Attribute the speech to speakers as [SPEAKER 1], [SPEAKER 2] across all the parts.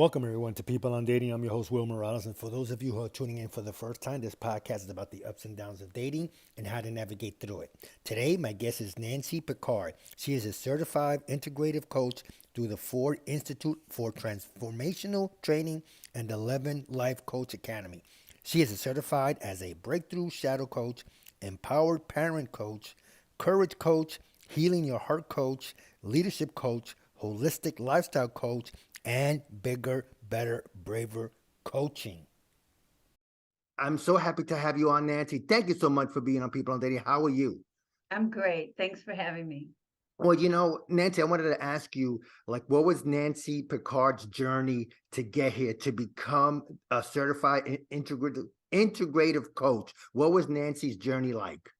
[SPEAKER 1] Welcome, everyone, to People on Dating. I'm your host, Will Morales. And for those of you who are tuning in for the first time, this podcast is about the ups and downs of dating and how to navigate through it. Today, my guest is Nancy Pickard. She is a certified integrative coach through the Ford Institute for Transformational Training and 11 Life Coach Academy. She is certified as a breakthrough shadow coach, empowered parent coach, courage coach, healing your heart coach, leadership coach, holistic lifestyle coach, and bigger, better, braver coaching. I'm so happy to have you on, Nancy. Thank you so much for being on People on Dating. How are you?
[SPEAKER 2] I'm great. Thanks for having me.
[SPEAKER 1] Well, Nancy, I wanted to ask you, what was Nancy Pickard's journey to get here to become a certified integrative coach? What was Nancy's journey like?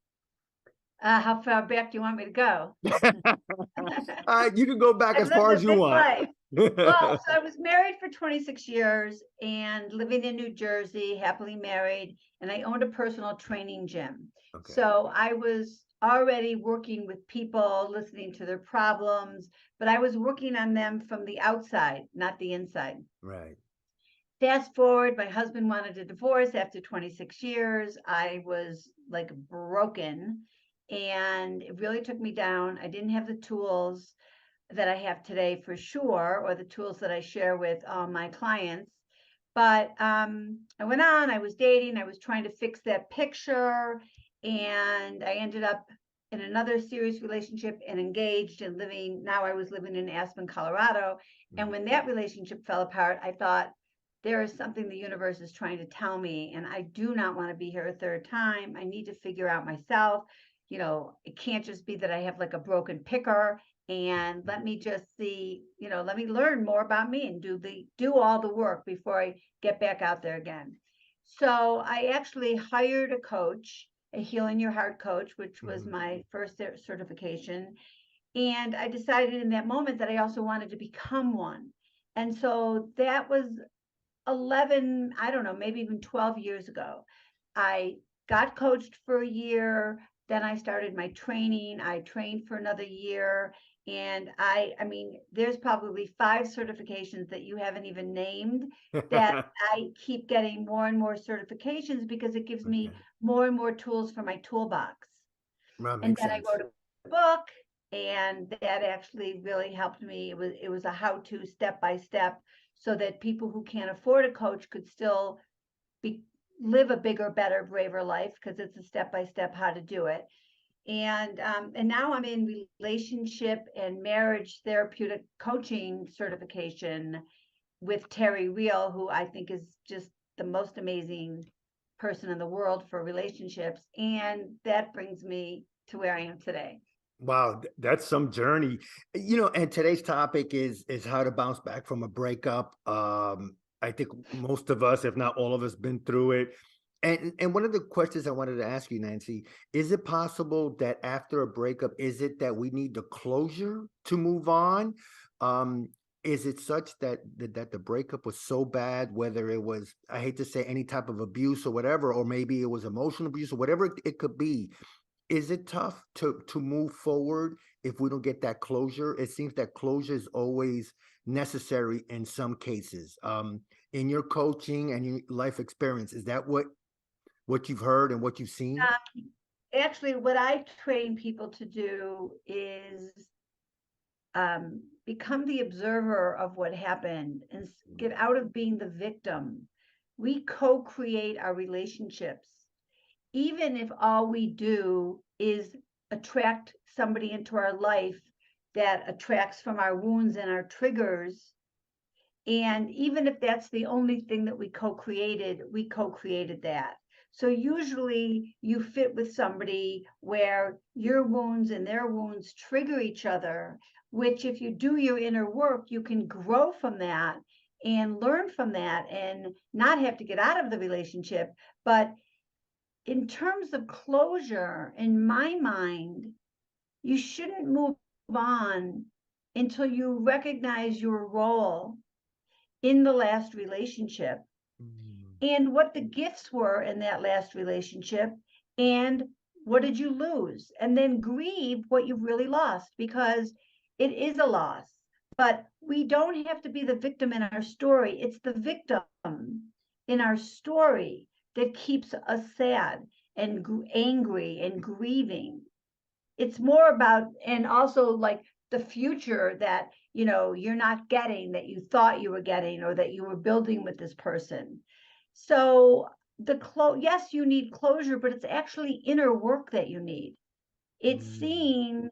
[SPEAKER 2] How far back do you want me to go?
[SPEAKER 1] You can go back
[SPEAKER 2] I've
[SPEAKER 1] as far
[SPEAKER 2] lived
[SPEAKER 1] as
[SPEAKER 2] a
[SPEAKER 1] you
[SPEAKER 2] big
[SPEAKER 1] want.
[SPEAKER 2] life. Well, so I was married for 26 years and living in New Jersey, happily married, and I owned a personal training gym.
[SPEAKER 1] Okay.
[SPEAKER 2] So I was already working with people, listening to their problems, but I was working on them from the outside, not the inside.
[SPEAKER 1] Right.
[SPEAKER 2] Fast forward, my husband wanted a divorce after 26 years. I was like broken and it really took me down. I didn't have the tools that I have today for sure, or the tools that I share with all my clients. But I went on, I was dating, I was trying to fix that picture, and I ended up in another serious relationship and engaged and living. Now I was living in Aspen, Colorado. And when that relationship fell apart, I thought, there is something the universe is trying to tell me, and I do not want to be here a third time. I need to figure out myself. It can't just be that I have like a broken picker, and let me just see, let me learn more about me and do all the work before I get back out there again. So I actually hired a coach, a Healing Your Heart coach, which was my first certification. And I decided in that moment that I also wanted to become one. And so that was 11, I don't know, maybe even 12 years ago. I got coached for a year. Then I started my training. I trained for another year. And I mean, there's probably 5 certifications that you haven't even named that I keep getting more and more certifications because it gives me more and more tools for my toolbox.
[SPEAKER 1] That
[SPEAKER 2] And
[SPEAKER 1] makes
[SPEAKER 2] then I
[SPEAKER 1] sense.
[SPEAKER 2] wrote a book, and that actually really helped me. It was a how-to step by step so that people who can't afford a coach could still be live a bigger, better, braver life, because it's a step by step how to do it. And now I'm in relationship and marriage therapeutic coaching certification with Terry Real, who I think is just the most amazing person in the world for relationships. And that brings me to where I am today.
[SPEAKER 1] Wow, that's some journey. And today's topic is how to bounce back from a breakup. I think most of us, if not all of us, been through it. And one of the questions I wanted to ask you, Nancy, is it possible that after a breakup, is it that we need the closure to move on? Um, is it such that the breakup was so bad, whether it was, I hate to say, any type of abuse or whatever, or maybe it was emotional abuse or whatever it could be, is it tough to move forward if we don't get that closure? It seems that closure is always necessary in some cases. In your coaching and your life experience, is that what you've heard and what you've seen?
[SPEAKER 2] Actually, what I train people to do is become the observer of what happened and get out of being the victim. We co-create our relationships, even if all we do is attract somebody into our life that attracts from our wounds and our triggers. And even if that's the only thing that we co-created that. So usually you fit with somebody where your wounds and their wounds trigger each other, which if you do your inner work, you can grow from that and learn from that and not have to get out of the relationship. But in terms of closure, in my mind, you shouldn't move on until you recognize your role in the last relationship and what the gifts were in that last relationship and what did you lose, and then grieve what you've really lost, because it is a loss. But we don't have to be the victim in our story. It's the victim in our story that keeps us sad and angry and grieving. It's more about, and also like the future that, you're not getting, that you thought you were getting, or that you were building with this person. So yes, you need closure, but it's actually inner work that you need. It's
[SPEAKER 1] Mm.
[SPEAKER 2] seeing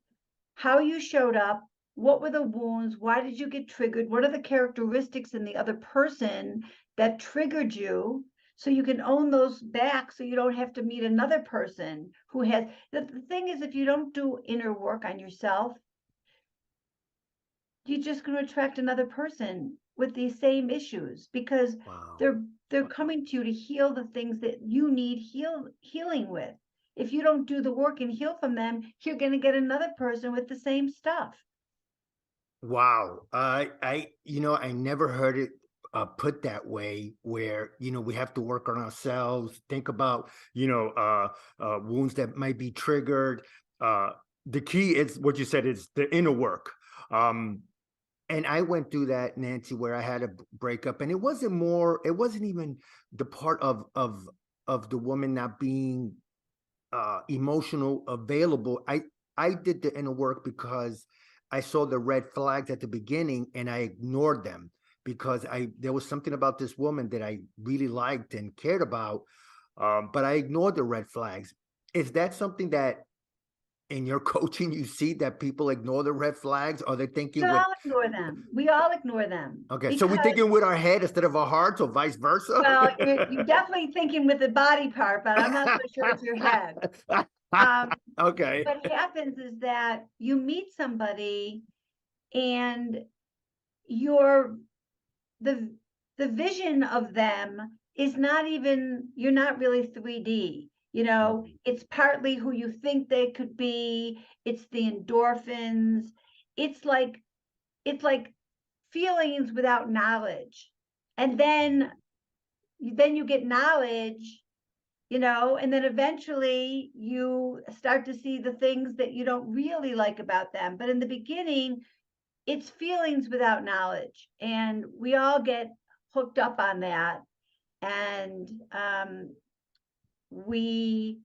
[SPEAKER 2] how you showed up, what were the wounds, why did you get triggered, what are the characteristics in the other person that triggered you, so you can own those back, so you don't have to meet another person who has. The thing is, if you don't do inner work on yourself, you're just going to attract another person with these same issues, because
[SPEAKER 1] Wow.
[SPEAKER 2] they're coming to you to heal the things that you need healing with. If you don't do the work and heal from them, you're going to get another person with the same stuff.
[SPEAKER 1] Wow. I never heard it put that way, where, we have to work on ourselves, think about, wounds that might be triggered. Uh, the key is what you said, is the inner work. Um, and I went through that, Nancy, where I had a breakup, and it wasn't even the part of the woman not being emotional available. I did the inner work because I saw the red flags at the beginning, and I ignored them, because I there was something about this woman that I really liked and cared about, but I ignored the red flags. Is that something that in your coaching you see, that people ignore the red flags, or they're
[SPEAKER 2] We
[SPEAKER 1] thinking with,
[SPEAKER 2] all ignore them. We all ignore them
[SPEAKER 1] okay, so we're
[SPEAKER 2] because,
[SPEAKER 1] thinking with our head instead of our hearts, or vice versa?
[SPEAKER 2] well, you're definitely thinking with the body part, but I'm not so sure it's your head. Um,
[SPEAKER 1] Okay.
[SPEAKER 2] what happens is that you meet somebody, and your the the vision of them is not even, you're not really 3D. It's partly who you think they could be. It's the endorphins. It's like it's like feelings without knowledge. And then you get knowledge, and then eventually you start to see the things that you don't really like about them. But in the beginning, it's feelings without knowledge. And we all get hooked up on that. And we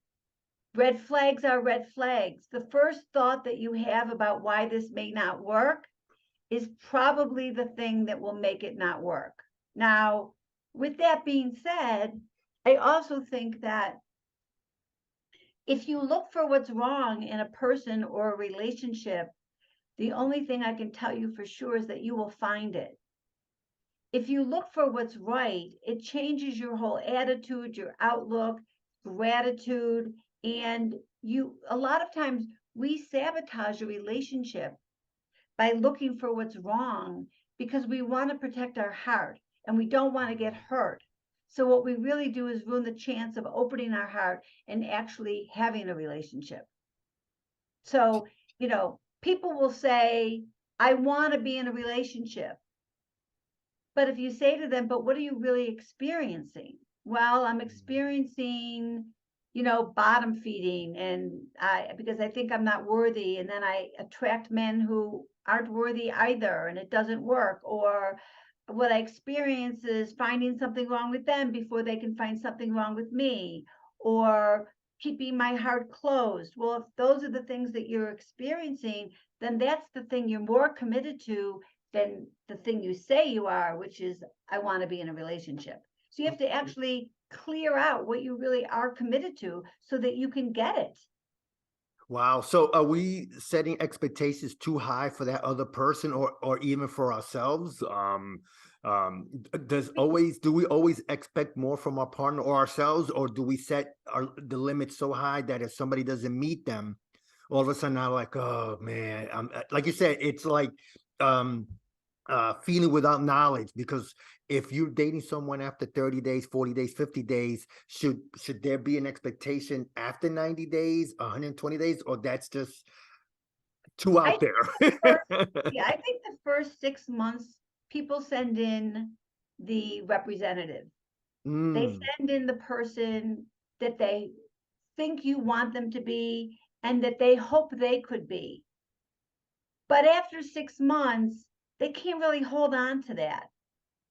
[SPEAKER 2] red flags are red flags. The first thought that you have about why this may not work is probably the thing that will make it not work. Now, with that being said, I also think that if you look for what's wrong in a person or a relationship, the only thing I can tell you for sure is that you will find it. If you look for what's right, it changes your whole attitude, your outlook, gratitude, and a lot of times we sabotage a relationship by looking for what's wrong, because we want to protect our heart and we don't want to get hurt. So what we really do is ruin the chance of opening our heart and actually having a relationship. So, people will say, I want to be in a relationship. But if you say to them, but what are you really experiencing? Well, I'm experiencing, bottom feeding, and because I think I'm not worthy, and then I attract men who aren't worthy either, and it doesn't work. Or what I experience is finding something wrong with them before they can find something wrong with me, or keeping my heart closed. Well, if those are the things that you're experiencing, then that's the thing you're more committed to than the thing you say you are, which is, I want to be in a relationship. So you have to actually clear out what you really are committed to so that you can get it.
[SPEAKER 1] Wow. So are we setting expectations too high for that other person, or even for ourselves? Do we always expect more from our partner or ourselves, or do we set the limits so high that if somebody doesn't meet them, all of a sudden I'm like, oh man, like you said, it's like um feeling without knowledge, because if you're dating someone after 30 days, 40 days, 50 days, should there be an expectation after 90 days, 120 days, or that's just too
[SPEAKER 2] I
[SPEAKER 1] out
[SPEAKER 2] think the
[SPEAKER 1] there?
[SPEAKER 2] first, yeah, I think the first 6 months, people send in the representative. They
[SPEAKER 1] Mm.
[SPEAKER 2] send in the person that they think you want them to be and that they hope they could be. But after 6 months, they can't really hold on to that.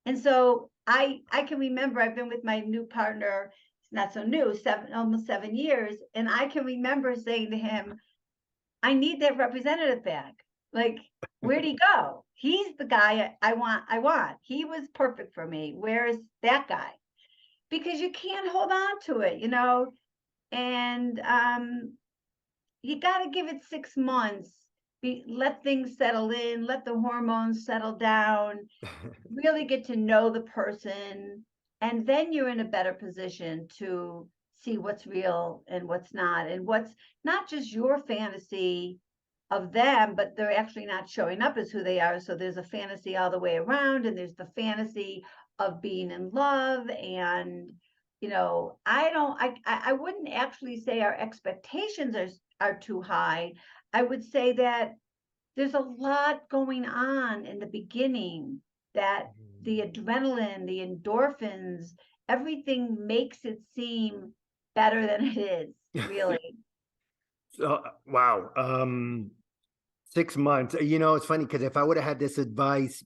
[SPEAKER 2] And so I can remember I've been with my new partner, it's not so new, almost 7 years, and I can remember saying to him, I need that representative back. Like, where'd he go? He's the guy I want. I want. He was perfect for me. Where's that guy? Because you can't hold on to it, and you got to give it 6 months. Let things settle in, let the hormones settle down, really get to know the person, and then you're in a better position to see what's real and what's not, and what's not just your fantasy of them, but they're actually not showing up as who they are. So there's a fantasy all the way around, and there's the fantasy of being in love. And I wouldn't actually say our expectations are too high. I would say that there's a lot going on in the beginning, that the adrenaline, the endorphins, everything makes it seem better than it is, really.
[SPEAKER 1] So, wow. 6 months. It's funny because if I would have had this advice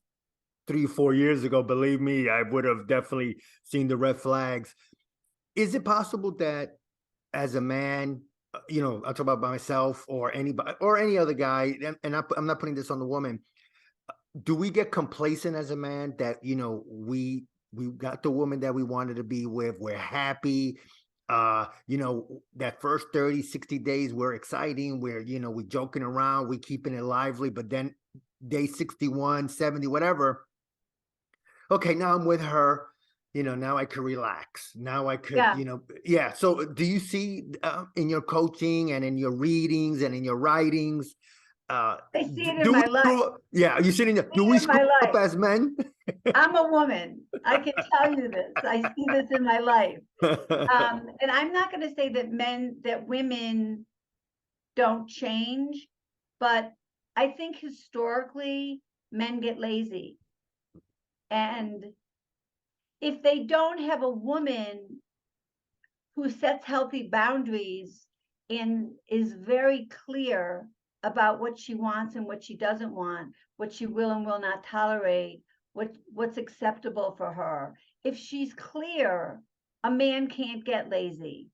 [SPEAKER 1] 3 or 4 years ago, believe me, I would have definitely seen the red flags. Is it possible that as a man, I'll talk about myself or anybody or any other guy, and I'm not putting this on the woman. Do we get complacent as a man that, we got the woman that we wanted to be with, we're happy, that first 30, 60 days we're exciting, we're joking around, we keeping it lively, but then day 61, 70, whatever, okay, now I'm with her, now I could relax. Now I could,
[SPEAKER 2] Yeah,
[SPEAKER 1] yeah. So do you see in your coaching and in your readings and in your writings,
[SPEAKER 2] I see it in
[SPEAKER 1] do we
[SPEAKER 2] my life.
[SPEAKER 1] screw up? Yeah, you sitting there,
[SPEAKER 2] See
[SPEAKER 1] do
[SPEAKER 2] it
[SPEAKER 1] we
[SPEAKER 2] in
[SPEAKER 1] screw
[SPEAKER 2] my
[SPEAKER 1] up
[SPEAKER 2] life.
[SPEAKER 1] as men?
[SPEAKER 2] I'm a woman. I can tell you this. I see this in my life. And I'm not going to say that women don't change, but I think historically men get lazy. And if they don't have a woman who sets healthy boundaries and is very clear about what she wants and what she doesn't want, what she will and will not tolerate, what's acceptable for her. If she's clear, a man can't get lazy.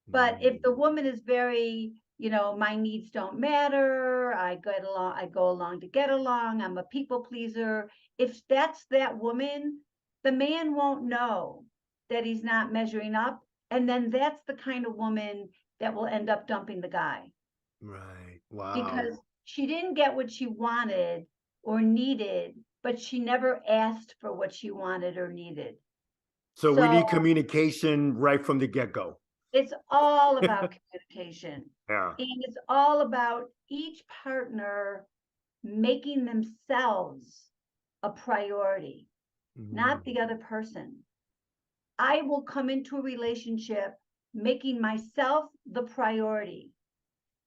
[SPEAKER 2] But if the woman is very, my needs don't matter, I go along to get along, I'm a people pleaser. If that's that woman, the man won't know that he's not measuring up. And then that's the kind of woman that will end up dumping the guy,
[SPEAKER 1] Right. Wow.
[SPEAKER 2] because she didn't get what she wanted or needed, but she never asked for what she wanted or needed.
[SPEAKER 1] So we
[SPEAKER 2] So
[SPEAKER 1] need communication right from the get-go.
[SPEAKER 2] it's all about communication.
[SPEAKER 1] Yeah.
[SPEAKER 2] And it's all about each partner making themselves a priority, not the other person. I will come into a relationship making myself the priority,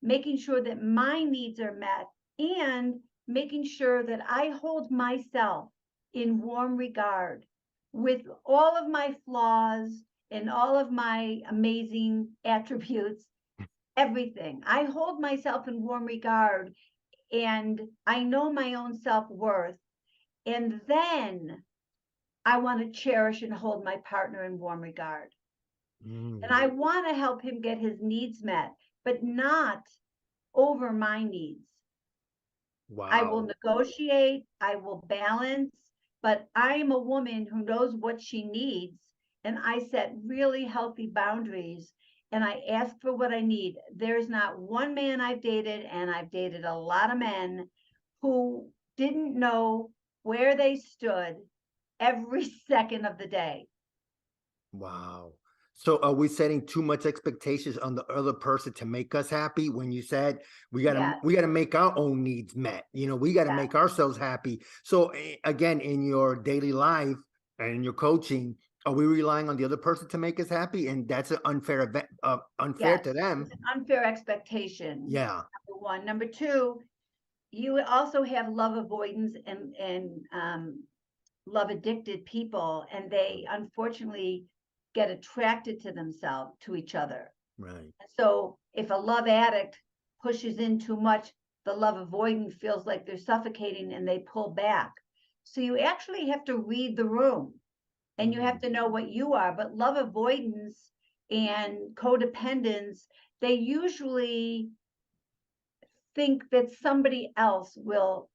[SPEAKER 2] making sure that my needs are met, and making sure that I hold myself in warm regard with all of my flaws and all of my amazing attributes, everything. I hold myself in warm regard, and I know my own self worth. And then I want to cherish and hold my partner in warm regard. And I want to help him get his needs met, but not over my needs. I will
[SPEAKER 1] Wow.
[SPEAKER 2] negotiate, I will balance, but I am a woman who knows what she needs. And I set really healthy boundaries, and I ask for what I need. There's not one man I've dated, and I've dated a lot of men, who didn't know where they stood every second of the day.
[SPEAKER 1] Wow. So are we setting too much expectations on the other person to make us happy when you said
[SPEAKER 2] Yes,
[SPEAKER 1] we gotta make our own needs met? We gotta
[SPEAKER 2] yes,
[SPEAKER 1] make ourselves happy. So again, in your daily life and in your coaching, are we relying on the other person to make us happy? And that's an unfair event, unfair
[SPEAKER 2] yes.
[SPEAKER 1] to them.
[SPEAKER 2] It's an unfair expectation.
[SPEAKER 1] Yeah.
[SPEAKER 2] Number one. Number two, you also have love avoidance and love addicted people, and they unfortunately get attracted to each other.
[SPEAKER 1] Right.
[SPEAKER 2] So if a love addict pushes in too much, the love avoidant feels like they're suffocating and they pull back. So you actually have to read the room and you have to know what you are. But love avoidance and codependence, they usually think that somebody else will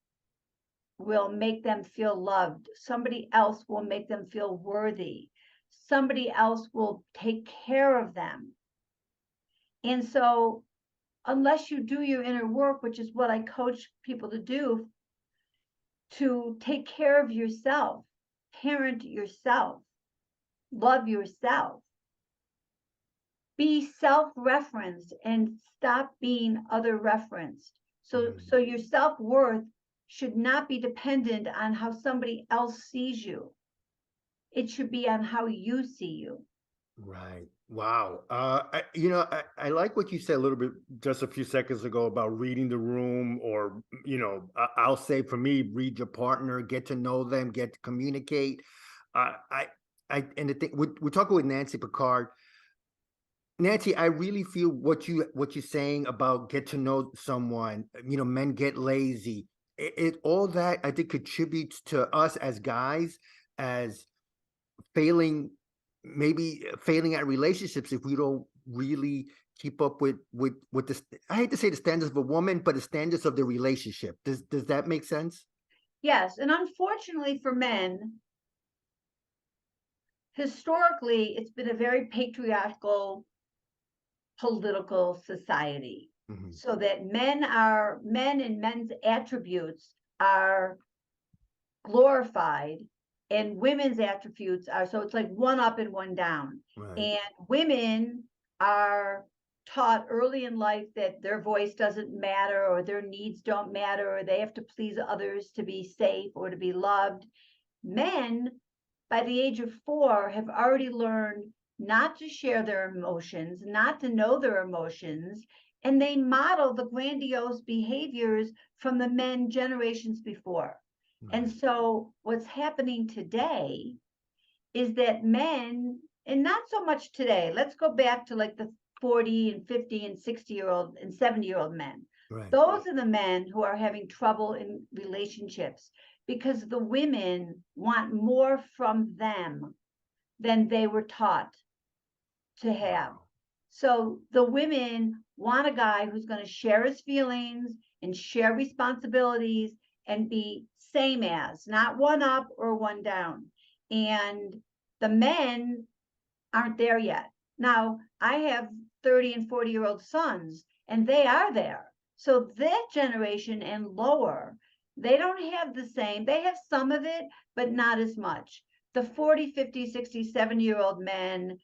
[SPEAKER 2] make them feel loved. Somebody else will make them feel worthy. Somebody else will take care of them. And so unless you do your inner work, which is what I coach people to do, to take care of yourself, parent yourself, love yourself, be self-referenced and stop being other referenced. So your self-worth should not be dependent on how somebody else sees you. It should be on how you see you.
[SPEAKER 1] Right. Wow. I like what you said a little bit just a few seconds ago about reading the room, or, I'll say for me, read your partner, get to know them, get to communicate. And the thing, we're talking with Nancy Pickard. Nancy, I really feel what you're saying about get to know someone. Men get lazy. It all that I think contributes to us as guys as failing, maybe failing at relationships if we don't really keep up with the, I hate to say the standards of a woman, but the standards of the relationship. Does that make sense?
[SPEAKER 2] Yes, and unfortunately for men, historically, it's been a very patriarchal political society.
[SPEAKER 1] Mhm.
[SPEAKER 2] So that men and men's attributes are glorified and women's attributes are, so it's like one up and one down.
[SPEAKER 1] Right.
[SPEAKER 2] And women are taught early in life that their voice doesn't matter or their needs don't matter or they have to please others to be safe or to be loved. Men, by the age of 4, have already learned not to share their emotions, not to know their emotions, and they model the grandiose behaviors from the men generations before. And
[SPEAKER 1] Right.
[SPEAKER 2] so what's happening today is that men, and not so much today, let's go back to like the 40 and 50 and 60-year-old and 70-year-old men.
[SPEAKER 1] Right.
[SPEAKER 2] Those are the men who are having trouble in relationships because the women want more from them than they were taught to have.
[SPEAKER 1] Wow.
[SPEAKER 2] So the women want a guy who's going to share his feelings and share responsibilities and be same as, not one up or one down. And the men aren't there yet. Now, I have 30 and 40-year-old sons, and they are there. So that generation and lower, they don't have the same, they have some of it, but not as much. The 40, 50, 60, 70-year-old men,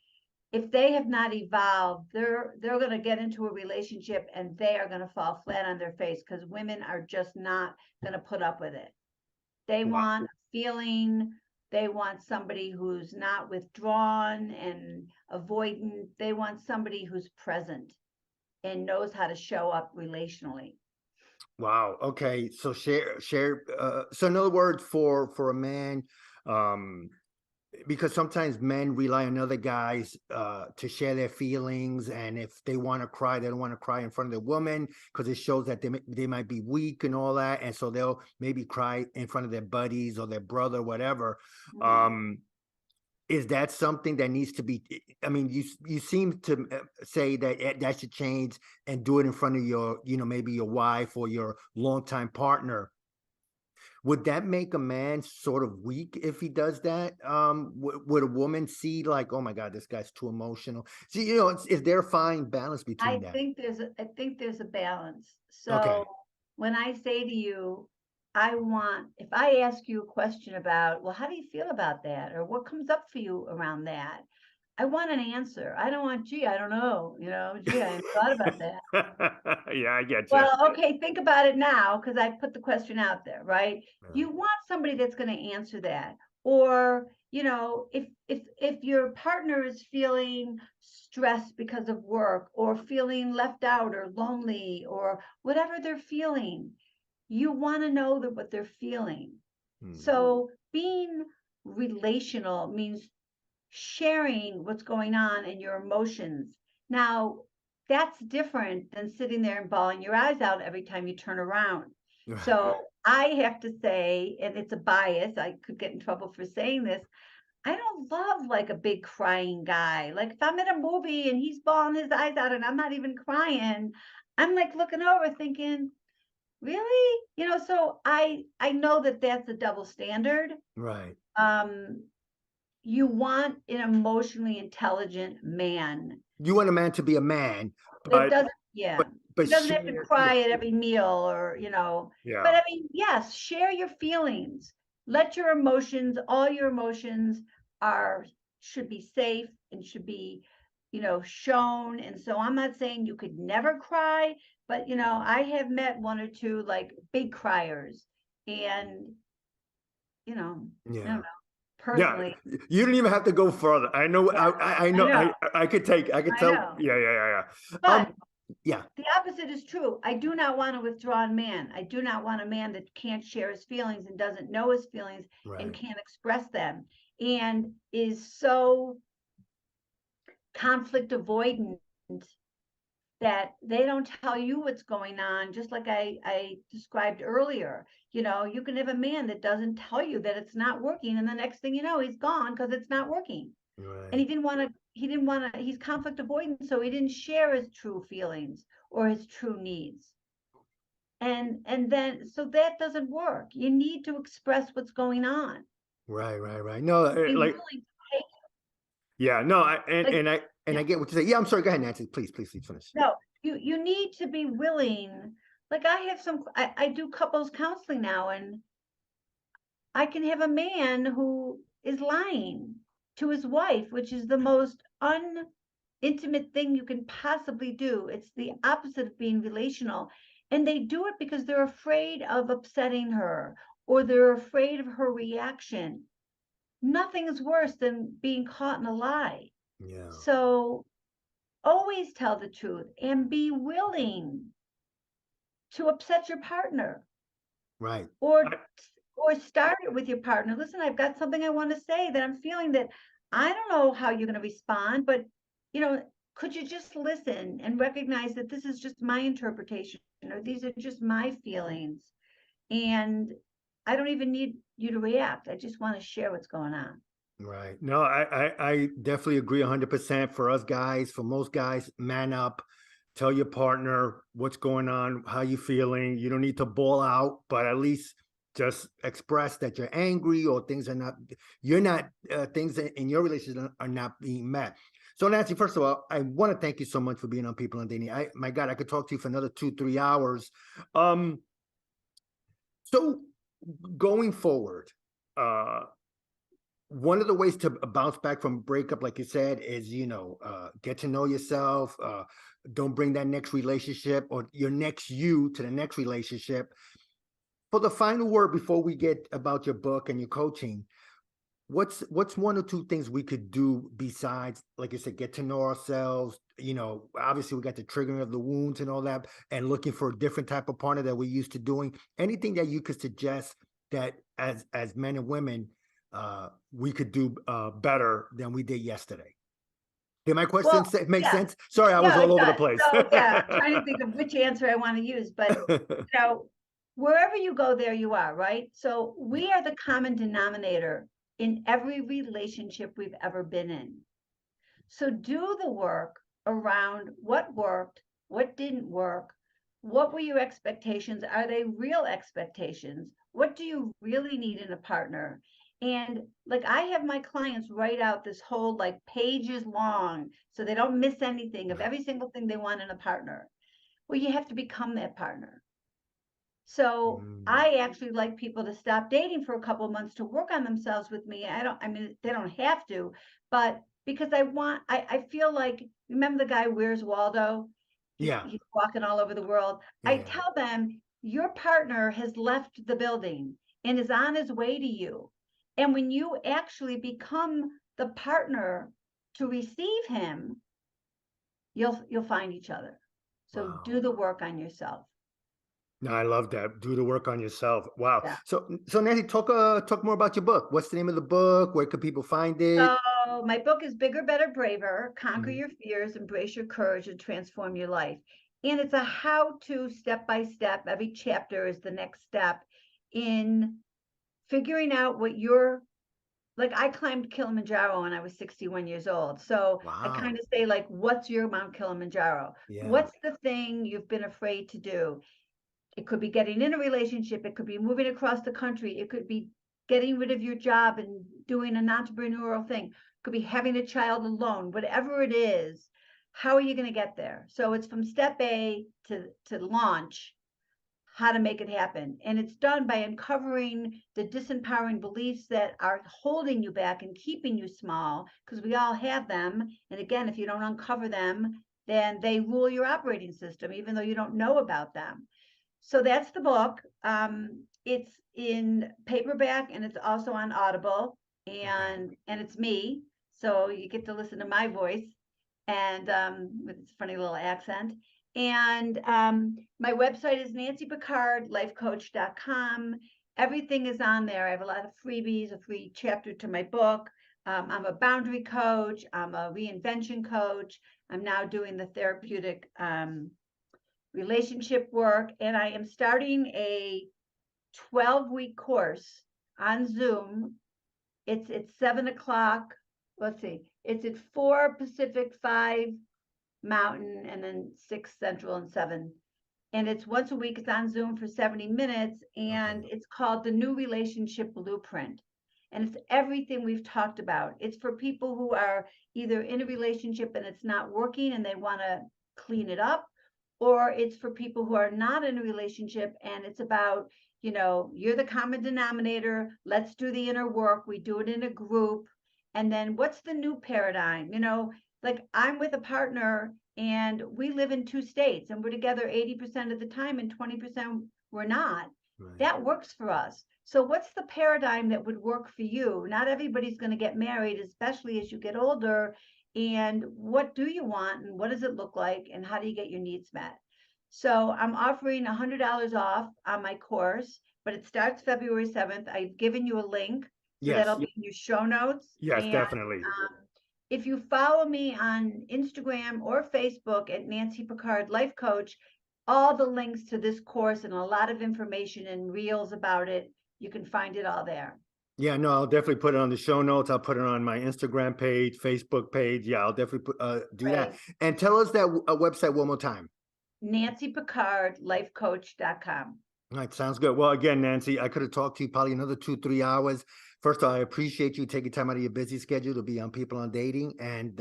[SPEAKER 2] if they have not evolved, they're going to get into a relationship and they are going to fall flat on their face because women are just not going to put up with it. They
[SPEAKER 1] Wow.
[SPEAKER 2] want feeling. They want somebody who's not withdrawn and avoidant. They want somebody who's present and knows how to show up relationally.
[SPEAKER 1] Wow. Okay. So share. So in other words, for a man, um, because sometimes men rely on other guys to share their feelings, and if they want to cry, they don't want to cry in front of the woman because it shows that they might be weak and all that, and so they'll maybe cry in front of their buddies or their brother, whatever.
[SPEAKER 2] Mm.
[SPEAKER 1] Um, is that something that needs to be? I mean, you seem to say that that should change and do it in front of your, maybe your wife or your longtime partner. Would that make a man sort of weak if he does that? Would a woman see like, oh my God, this guy's too emotional? See, is there a fine balance between that?
[SPEAKER 2] I think there's a balance. So
[SPEAKER 1] Okay.
[SPEAKER 2] when I say to you, if I ask you a question about, well, how do you feel about that? Or what comes up for you around that? I want an answer. I don't want, gee, I don't know, gee, I haven't thought about that.
[SPEAKER 1] Yeah, I get you.
[SPEAKER 2] Well, okay, think about it now because I put the question out there, right?
[SPEAKER 1] Right.
[SPEAKER 2] You want somebody that's going to answer that. Or, if your partner is feeling stressed because of work or feeling left out or lonely or whatever they're feeling, you want to know that what they're feeling.
[SPEAKER 1] Hmm.
[SPEAKER 2] So being relational means sharing what's going on in your emotions. Now, that's different than sitting there and bawling your eyes out every time you turn around.
[SPEAKER 1] Right.
[SPEAKER 2] So I have to say, and it's a bias, I could get in trouble for saying this, I don't love like a big crying guy. Like if I'm in a movie and he's bawling his eyes out and I'm not even crying, I'm like looking over thinking, really? So I know that that's a double standard.
[SPEAKER 1] Right.
[SPEAKER 2] Um, you want an emotionally intelligent man
[SPEAKER 1] You want a man to be a man,
[SPEAKER 2] that
[SPEAKER 1] but
[SPEAKER 2] doesn't, yeah,
[SPEAKER 1] but
[SPEAKER 2] he doesn't have to
[SPEAKER 1] share, yeah,
[SPEAKER 2] cry at every meal or,
[SPEAKER 1] yeah,
[SPEAKER 2] but I mean, yes, share your feelings. Let your emotions, all your emotions are, should be safe and should be, shown. And so I'm not saying you could never cry, but I have met one or two like big criers and, I don't
[SPEAKER 1] yeah.
[SPEAKER 2] know,
[SPEAKER 1] Yeah,
[SPEAKER 2] personally,
[SPEAKER 1] you don't even have to go further. I know,
[SPEAKER 2] yeah,
[SPEAKER 1] I
[SPEAKER 2] I
[SPEAKER 1] know,
[SPEAKER 2] know,
[SPEAKER 1] I could
[SPEAKER 2] I
[SPEAKER 1] tell.
[SPEAKER 2] know.
[SPEAKER 1] Yeah, yeah, yeah, yeah.
[SPEAKER 2] But
[SPEAKER 1] Yeah,
[SPEAKER 2] the opposite is true. I do not want a withdrawn man. I do not want a man that can't share his feelings and doesn't know his feelings and
[SPEAKER 1] right,
[SPEAKER 2] can't express them and is so conflict avoidant that they don't tell you what's going on, just like I described earlier. You can have a man that doesn't tell you that it's not working, and the next thing you know, he's gone because it's not working. And
[SPEAKER 1] right,
[SPEAKER 2] he's conflict avoidant, so he didn't share his true feelings or his true needs. And then so that doesn't work. You need to express what's going on.
[SPEAKER 1] right, right, right. No,
[SPEAKER 2] Be willing
[SPEAKER 1] like,
[SPEAKER 2] to take,
[SPEAKER 1] yeah, no,
[SPEAKER 2] like,
[SPEAKER 1] and
[SPEAKER 2] yeah,
[SPEAKER 1] I get what you say. Yeah, I'm sorry. Go ahead, Nancy. Please finish.
[SPEAKER 2] no, you need to be willing. Like I do couples counseling now, and I can have a man who is lying to his wife, which is the most intimate thing you can possibly do. It's the opposite of being relational. And they do it because they're afraid of upsetting her or they're afraid of her reaction. Nothing is worse than being caught in a lie.
[SPEAKER 1] Yeah,
[SPEAKER 2] So always tell the truth and be willing to upset your partner
[SPEAKER 1] right.
[SPEAKER 2] or start it with your partner. Listen, I've got something I want to say that I'm feeling that I don't know how you're going to respond, but you know, could you just listen and recognize that this is just my interpretation or these are just my feelings and I don't even need you to react. I just want to share what's going on.
[SPEAKER 1] Right. No, I definitely agree 100% for us guys, for most guys, man up, tell your partner what's going on, how you feeling. You don't need to bawl out, but at least just express that you're angry or things are not, you're not, things in your relationship are not being met. So Nancy, first of all, I want to thank you so much for being on People and Dating. My God, I could talk to you for another 2, 3 hours. Um, so going forward, uh, one of the ways to bounce back from breakup, like you said, is get to know yourself. Don't bring that next relationship or your next you to the next relationship. For the final word before we get about your book and your coaching, what's one or two things we could do besides, like you said, get to know ourselves? Obviously we got the triggering of the wounds and all that, and looking for a different type of partner that we're used to doing. Anything that you could suggest that as men and women we could do better than we did yesterday? Did my question
[SPEAKER 2] Well,
[SPEAKER 1] make
[SPEAKER 2] yeah,
[SPEAKER 1] sense? Sorry, I was
[SPEAKER 2] yeah, it
[SPEAKER 1] all over the
[SPEAKER 2] does.
[SPEAKER 1] place.
[SPEAKER 2] So yeah, I'm trying to think of which answer I want to use, but wherever you go, there you are, right? So
[SPEAKER 1] Yeah,
[SPEAKER 2] we are the common denominator in every relationship we've ever been in. So do the work around what worked, what didn't work, what were your expectations? Are they real expectations? What do you really need in a partner? And like I have my clients write out this whole like pages long so they don't miss anything of every single thing they want in a partner. Well, you have to become that partner. So
[SPEAKER 1] mm,
[SPEAKER 2] I actually like people to stop dating for a couple of months to work on themselves with me. I mean, they don't have to, but because I feel like, remember the guy, Where's Waldo?
[SPEAKER 1] yeah,
[SPEAKER 2] He's walking all over the world.
[SPEAKER 1] yeah,
[SPEAKER 2] I
[SPEAKER 1] yeah,
[SPEAKER 2] tell them, your partner has left the building and is on his way to you. And when you actually become the partner to receive him, you'll find each other. So
[SPEAKER 1] wow.
[SPEAKER 2] do the work on yourself.
[SPEAKER 1] No, I love that. Do the work on yourself. Wow.
[SPEAKER 2] Yeah.
[SPEAKER 1] So Nancy, talk more about your book. What's the name of the book? Where could people find
[SPEAKER 2] So
[SPEAKER 1] it?
[SPEAKER 2] So my book is Bigger, Better, Braver, Conquer
[SPEAKER 1] Mhm.
[SPEAKER 2] Your Fears, Embrace Your Courage, and Transform Your Life. And it's a how-to step-by-step. Every chapter is the next step in figuring out what your like I climbed Kilimanjaro when I was 61 years old. So I kind
[SPEAKER 1] Wow.
[SPEAKER 2] of say like, what's your Mount Kilimanjaro?
[SPEAKER 1] Yeah.
[SPEAKER 2] What's the thing you've been afraid to do? It could be getting in a relationship. It could be moving across the country. It could be getting rid of your job and doing an entrepreneurial thing. It could be having a child alone. Whatever it is, how are you going to get there? So it's from step A to launch, how to make it happen. And it's done by uncovering the disempowering beliefs that are holding you back and keeping you small, because we all have them. And again, if you don't uncover them, then they rule your operating system, even though you don't know about them. So that's the book. It's in paperback and it's also on Audible,
[SPEAKER 1] Okay.
[SPEAKER 2] and it's me, so you get to listen to my voice and with this funny little accent. And my website is nancypickardlifecoach.com. Everything is on there. I have a lot of freebies, a free chapter to my book. I'm a boundary coach. I'm a reinvention coach. I'm now doing the therapeutic relationship work, and I am starting a 12-week course on Zoom. It's at 7 o'clock. Let's see, it's at 4 Pacific, 5 Mountain, and then 6 Central and 7. And it's once a week. It's on Zoom for 70 minutes,
[SPEAKER 1] Okay.
[SPEAKER 2] and it's called The New Relationship Blueprint. And it's everything we've talked about. It's for people who are either in a relationship and it's not working and they want to clean it up, or it's for people who are not in a relationship and it's about, you're the common denominator. Let's do the inner work. We do it in a group. And then what's the new paradigm? Like I'm with a partner and we live in 2 states and we're together 80% of the time and 20% we're not.
[SPEAKER 1] Right.
[SPEAKER 2] That works for us. So what's the paradigm that would work for you? Not everybody's going to get married, especially as you get older. And what do you want and what does it look like and how do you get your needs met? So I'm offering $100 off on my course, but it starts February 7th. I've given you a link, so that'll
[SPEAKER 1] Yes.
[SPEAKER 2] be in your show notes.
[SPEAKER 1] Yes,
[SPEAKER 2] And
[SPEAKER 1] definitely.
[SPEAKER 2] if you follow me on Instagram or Facebook at Nancy Pickard Life Coach, all the links to this course and a lot of information and reels about it, you can find it all there.
[SPEAKER 1] Yeah, no, I'll definitely put it on the show notes. I'll put it on my Instagram page, Facebook page. Yeah, I'll definitely do that.
[SPEAKER 2] Right.
[SPEAKER 1] And tell us that website one more time.
[SPEAKER 2] NancyPickardLifeCoach.com.
[SPEAKER 1] All right, sounds good. Well, again, Nancy, I could have talked to you probably another 2-3 hours. First of all, I appreciate you taking time out of your busy schedule to be on People on Dating. And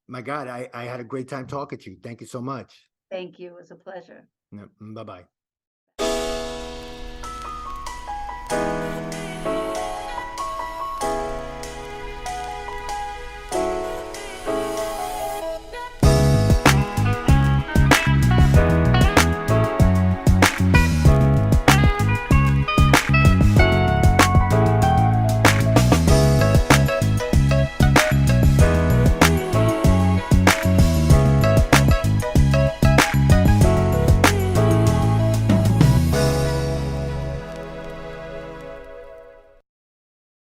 [SPEAKER 1] my God, I had a great time talking to you. Thank you so much.
[SPEAKER 2] Thank you. It was a pleasure.
[SPEAKER 1] Bye-bye.